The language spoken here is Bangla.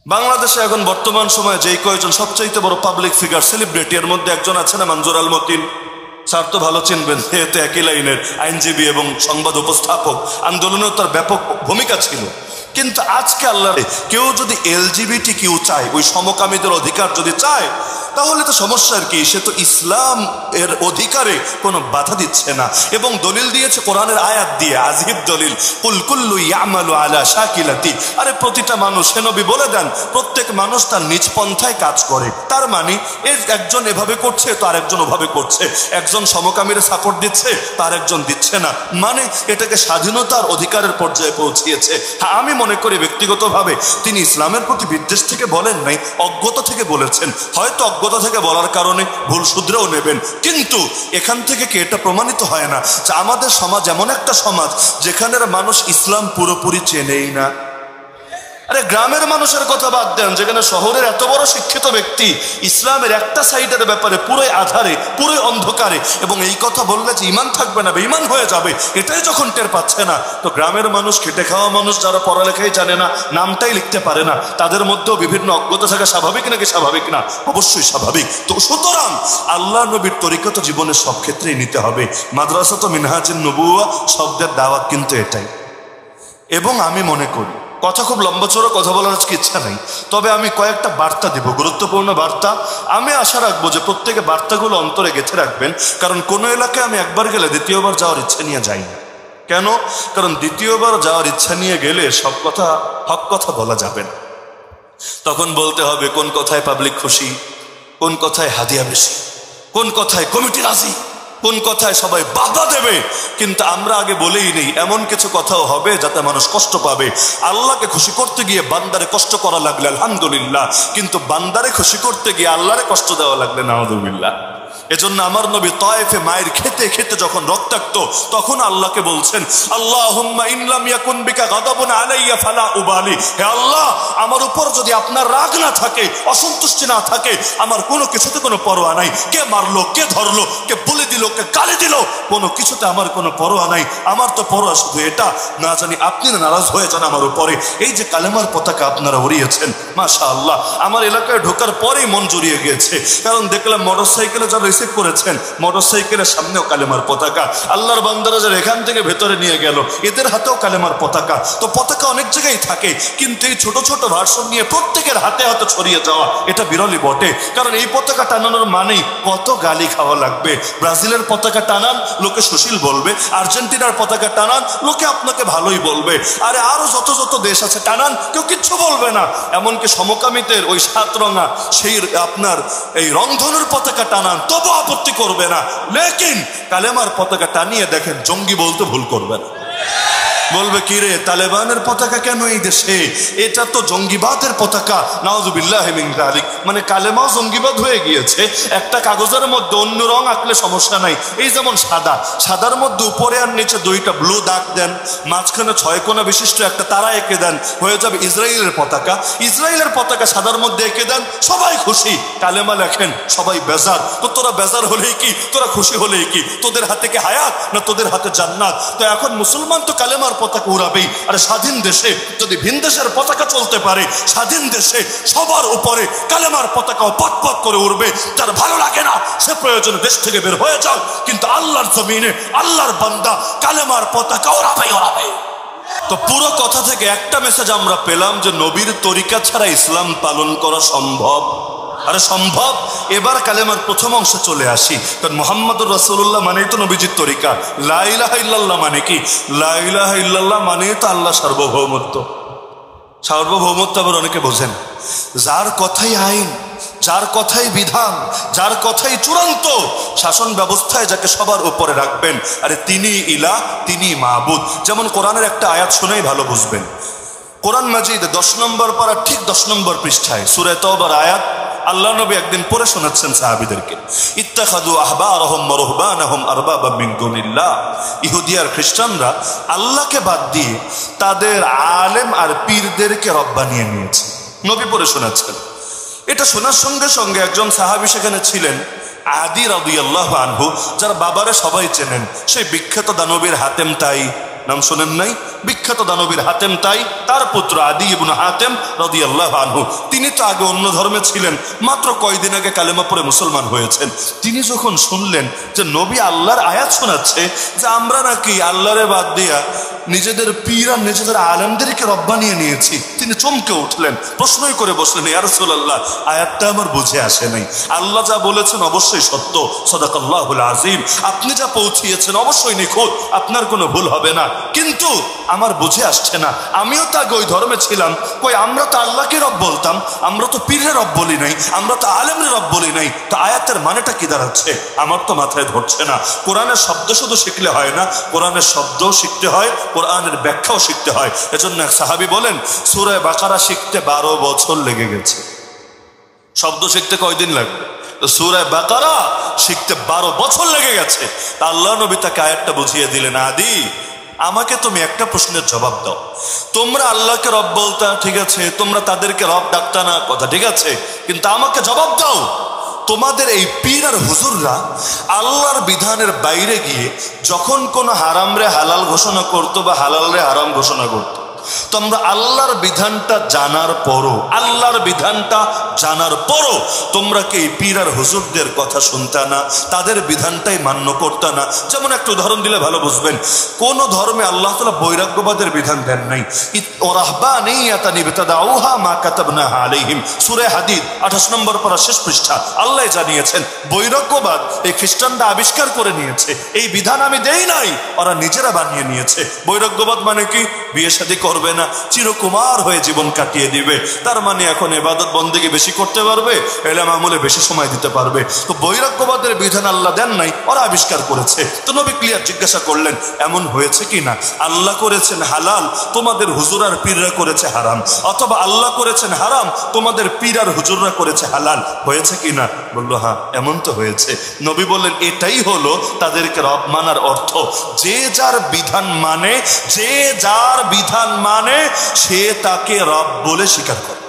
বাংলাদেশে এখন বর্তমান সময়ে যেই কয়েকজন সবচাইতে বড় পাবলিক ফিগার সেলিব্রিটি, এর মধ্যে একজন আছে না মঞ্জুর আল মতিন, স্যার তো ভালো চিনবেন, যেহেতু একই লাইনের আইনজীবী এবং সংবাদ উপস্থাপক, আন্দোলনেও তার ব্যাপক ভূমিকা ছিল। কিন্তু আজকে আল্লাহ, কেউ যদি এলজিবিটি কিউ চায়, ওই সমকামীদের অধিকার যদি চায়, তাহলে তো সমস্যার কি? সে তো ইসলাম এর অধিকারে কোনো বাধা দিচ্ছে না, এবং দলিল দিয়েছে কোরআনের আয়াত দিয়ে, আজিব দলিল, কুল কুল্লু ইয়ামালু আলা শাকিলাতি। আরে প্রতিটা মানুষ, হে নবী বলে দেন, প্রত্যেক মানুষ তার নিজ পন্থায় কাজ করে। তার মানে একজন এভাবে করছে তো আরেকজন ওভাবে করছে, একজন সমকামীর সাপোর্ট দিচ্ছে তার একজন দিচ্ছে না, মানে এটাকে স্বাধীনতার অধিকারের পর্যায়ে পৌঁছিয়েছে। হ্যাঁ, আমি মনে করি ব্যক্তিগতভাবে তিনি ইসলামের প্রতি বিদ্বেষ থেকে বলেন নাই, অজ্ঞতা থেকে বলেছেন। হয়তো অজ্ঞতা থেকে বলার কারণে ভুল শুধরেও নেবেন, কিন্তু এখান থেকে কি এটা প্রমাণিত হয় না যে আমাদের সমাজ এমন একটা সমাজ যেখানের মানুষ ইসলাম পুরোপুরি চেনেই না? আরে গ্রামের মানুষের কথা বাদ দেন, যেখানে শহরের এত বড় শিক্ষিত ব্যক্তি ইসলামের একটা সাইডের ব্যাপারে পুরোই আধারে, পুরোই অন্ধকারে, এবং এই কথা বললে যে ইমান থাকবে না, বেঈমান হয়ে যাবে, এটাই যখন টের পাচ্ছে না, তো গ্রামের মানুষ, খেটে খাওয়া মানুষ, যারা পড়ালেখাই জানে না, নামটাই লিখতে পারে না, তাদের মধ্যেও বিভিন্ন অজ্ঞতা থাকা স্বাভাবিক নাকি স্বাভাবিক না? অবশ্যই স্বাভাবিক। তো সুতরাং আল্লাহ নবীর তরিকা তো জীবনের সব ক্ষেত্রেই নিতে হবে। মাদ্রাসা তো মিনহাজুন নবুওয়া শব্দের দাওয়াত কিন্তু এটাই। এবং আমি মনে করি, কথা খুব লম্বা চড়া কথা বলার আজকে ইচ্ছা নেই, তবে আমি কয়েকটা বার্তা দেব, গুরুত্বপূর্ণ বার্তা। আমি আশা রাখবো যে প্রত্যেকে বার্তাগুলো অন্তরে গেঁথে রাখবেন, কারণ কোনো এলাকায় আমি একবার গেলে দ্বিতীয়বার যাওয়ার ইচ্ছা নিয়ে যাই না। কেন? কারণ দ্বিতীয়বার যাওয়ার ইচ্ছা নিয়ে গেলে সব কথা, হক কথা বলা যাবে না। তখন বলতে হবে কোন কথায় পাবলিক খুশি, কোন কথায় হাদিয়া বেশি, কোন কথায় কমিটি রাজি, কোন কথায় সবাই বাধা দেবে। কিন্তু আমরা আগে বলেই নেই, এমন কিছু কথাও হবে যাতে মানুষ কষ্ট পাবে। আল্লাহকে খুশি করতে গিয়ে বান্দারে কষ্ট করা লাগলে আলহামদুলিল্লাহ, কিন্তু বান্দারে খুশি করতে গিয়ে আল্লাহরে কষ্ট দেওয়া লাগলে নাউযুবিল্লাহ। এজন্য আমার নবী তায়েফে মায়ের খেতে খেতে যখন রক্তাক্ত, তখন আল্লাহকে বলছেন, আল্লাহুম্মা ইন লাম ইয়াকুন বিকা গাদাবুন আলাইয়া ফালা উবালি। হে আল্লাহ, আমার উপর যদি আপনার রাগ না থাকে, অসন্তুষ্টি না থাকে, আমার কোনো কিছুতে কোনো পরোয়া নাই। কে মারলো, কে ধরলো, কে বলে দিল, কে গালি দিল, কোনো কিছুতে আমার কোনো পরোয়া নাই। আমার তো পরোয়া শুধু এটা, না জানি আপনি না নারাজ হয়ে যান আমার উপরে। এই যে কালেমার পতাকা আপনারা উড়িয়েছেন, মাশাআল্লাহ, আমার এলাকায় ঢোকার পরেই মন জুড়িয়ে গিয়েছে। কারণ দেখলাম মোটরসাইকেলে যারা রিসিভ করেছেন, মোটরসাইকেলের সামনেও কালেমার পতাকা। আল্লাহর বান্দারা যারা এখান থেকে ভেতরে নিয়ে গেল, এদের হাতেও কালেমার পতাকা। তো পতাকা অনেক জায়গায় থাকে, কিন্তু এই ছোট ছোট ভার্সন নিয়ে প্রত্যেকের হাতে হাতে ছড়িয়ে যাওয়া, এটা বিরলই বটে। কারণ এই পতাকা টানানোর মানেই কত গালি খাওয়া লাগবে। ব্রাজিলের পতাকা টানান, লোকে সুশীল বলবে। আর্জেন্টিনার পতাকা টানান, লোকে আপনাকে ভালোই বলবে। আরে আরো যত যত দেশ আছে টানান, কেউ কিচ্ছু বলবে না। এমনকি সমকামিতের ওই 7 রঙা সেই আপনার এই রংধনুর পতাকা টানান, তবু আপত্তি করবে না। লেকিন কালেমার পতাকা টানিয়ে দেখেন, জঙ্গি বলতে ভুল করবে না। বলবে কি রে, তালেবানের পতাকা কেন এই দেশে? এটা তো জঙ্গিবাদের পতাকা। নাউযুবিল্লাহি মিন যালিক। মানে কালেমাও জঙ্গিবাদ হয়ে গিয়েছে। একটা কাগজের মধ্যে অন্য রং আঁকলে সমস্যা নাই, এই যেমন সাদা, সাদার মধ্যে উপরে আর নিচে 2টা ব্লু দাগ দেন, মাঝখানে 6 কোণা বিশিষ্ট একটা তারা এঁকে দেন, হয়ে যাবে ইসরায়েলের পতাকা। ইসরায়েলের পতাকা সাদার মধ্যে এঁকে দেন, সবাই খুশি। কালেমা লেখেন, সবাই বেজার। তো তোরা বেজার হলেই কি, তোরা খুশি হলেই কি? তোদের হাতে কি হায়াত, না তোদের হাতে জান্নাত? তো এখন মুসলমান তো কালেমার পতাকা উড়াবেই। আর স্বাধীন দেশে যদি ভিন দেশের পতাকা চলতে পারে, স্বাধীন দেশে সবার উপরে কালেমার পতাকাও পথ করে উড়বে। যার ভালো লাগে না, সে প্রয়োজনে দেশ থেকে বের হয়ে যাও, কিন্তু আল্লাহর জমিনে আল্লাহর বান্দা কালেমার পতাকা ওড়াবে। তো পুরো কথা থেকে একটা মেসেজ আমরা পেলাম যে নবীর তরিকা ছাড়া ইসলাম পালন করা সম্ভব। আরে সম্ভব। এবার কালেমার প্রথম অংশে চলে আসি, কারণ মুহাম্মদুর রাসূলুল্লাহ মানেই তো নবীজির তরিকা। লা ইলাহা ইল্লাল্লাহ মানে কি? লা ইলাহা ইল্লাল্লাহ মানে তো আল্লাহ সার্বভৌমত্ব। সার্বভৌমত্ব আবার অনেকে বোঝেন, যার কথাই আইন, যার কথাই বিধান, যার কথাই চূড়ান্ত শাসন ব্যবস্থায়, যাকে সবার উপরে রাখবেন, আরে তিনি ইলাহ, তিনি মাবুদ। যেমন কোরআনের একটা আয়াত শুনেই ভালো বুঝবেন। কোরআন মাজিদ 10 নম্বর পারা ঠিক 10 নম্বর পৃষ্ঠায় সূরা তাওবার আয়াত আল্লাহ নবী একদিন পড়ে শোনাচ্ছেন সাহাবীদেরকে, ইত্তাখাযু আহবারহুম ওয়া রুহবানাহুম আরবাবাম মিন দুনিল্লাহ। ইহুদি আর খ্রিস্টানরা আল্লাহকে বাদ দিয়ে তাদের আলেম আর পীরদেরকে রব বানিয়ে নিয়েছে। নবী পড়ে শোনাচ্ছেন। এটা শোনার সঙ্গে সঙ্গে একজন সাহাবী সেখানে ছিলেন, আদি রাদিয়াল্লাহু আনহু, যার বাবারে সবাই চেনেন, সেই বিখ্যাত দানবীর হাতেম তাই, নাম শোনেন নাই? বিখ্যাত দানবীর হাতেম তাই, তার পুত্র আদি ইবনে হাতেম রাদিয়াল্লাহু আনহু। তিনি তো আগে অন্য ধর্মে ছিলেন, মাত্র কয়দিন আগে কালেমা পড়ে মুসলমান হয়েছেন। তিনি যখন শুনলেন যে নবী আল্লাহর আয়াত শোনাচ্ছে যে আমরা নাকি আল্লাহরে বাদ দিয়া নিজেদের পীর আর নিজেদের আলেমদেরকে রব বানিয়ে নিয়েছি, তিনি চমকে উঠলেন, প্রশ্নই করে বসলেন, ইয়া রাসূলুল্লাহ, আয়াতটা আমার বুঝে আসে নাই। আল্লাহ যা বলেছেন অবশ্যই সত্য, সাদাকাল্লাহুল আযীম, আপনি যা পৌঁছিয়েছেন অবশ্যই নিখুঁত, আপনার কোনো ভুল হবে না, কিন্তু আমার বুঝে আসছে না। আমিও তো আগে ওই ধর্মে ছিলাম, কই আমরা তো আল্লাহকে রব বলতাম, আমরা তো পীরের রব বলি নাই, আমরা তো আলেমের রব বলি নাই, তো আয়াতের মানেটা কি দাঁড়াচ্ছে? আমার তো মাথায় ধরছে না। কোরআনের শব্দ শুধু শিখলে হয় না, কোরআনের শব্দও শিখতে হয়, কোরআনের ব্যাখ্যাও শিখতে হয়। এজন্য এক সাহাবী বলেন, সূরা বাকারা শিখতে 12 বছর লেগে গেছে। শব্দ শিখতে কয়দিন লাগবে? সূরা বাকারা শিখতে 12 বছর লেগে গেছে। তা আল্লাহ নবী তাকে আয়াতটা বুঝিয়ে দিলেন, আদি আমাকে তুমি একটা প্রশ্নের জবাব দাও। তোমরা আল্লাহকে রব বলতা, ঠিক আছে, তোমরা তাদেরকে রব ডাকতা না, কথা ঠিক আছে, কিন্তু আমাকে জবাব দাও, তোমাদের এই পীর আর হুজুররা আল্লাহর বিধানের বাইরে গিয়ে যখন কোন হারাম রে হালাল ঘোষণা করতো বা হালাল রে হারাম ঘোষণা করতো, তোমরা আল্লাহর বিধানটা জানার পরও তোমরা কি এই পীর আর হুজুরদের কথা শুনতা না, তাদের বিধানটাই মান্য করতা না? যেমন একটা উদাহরণ দিলে ভালো বুঝবেন। কোন ধর্মে আল্লাহ তাআলা বৈরাগ্যবাদের বিধান দেন নাই। ওয়ারাহবানিয়াতান ইবতাদাউহা মা কাতাবনাহা আলাইহিম, সূরা হাদীদ 28 নম্বর পারা শেষ পৃষ্ঠা। আল্লাহ জানিয়েছেন বৈরাগ্যবাদ এই খ্রিস্টানরা আবিষ্কার করে নিয়েছে, এই বিধান আমি দেই নাই, ওরা নিজেরা বানিয়ে নিয়েছে। বৈরাগ্যবাদ মানে কি? বিয়ে শাদী করবে না, চিরকুমার হয়ে জীবন কাটিয়ে দিবে, তার মানে এখন ইবাদত বন্দেগী বেশি করতে পারবে, ইলম আমলে বেশি সময় দিতে পারবে। তো বৈরাগ্যবাদের বিধান আল্লাহ দেন নাই, ওরা আবিষ্কার করেছে। তো নবী ক্লিয়ার জিজ্ঞাসা করলেন, এমন হয়েছে কি না আল্লাহ করেছেন হালাল, তোমাদের হুজুর আর পীররা করেছে হারাম, অথবা আল্লাহ করেছেন হারাম, তোমাদের পীর আর হুজুররা করেছে হালাল, হয়েছে কি না? বললো হ্যাঁ, এমন তো হয়েছে। নবী বললেন, এটাই হলো তাদেরকে রব মানার অর্থ। যে যার বিধান মানে, যে যার বিধান মানে, সে তাকে রব বলে স্বীকার করে।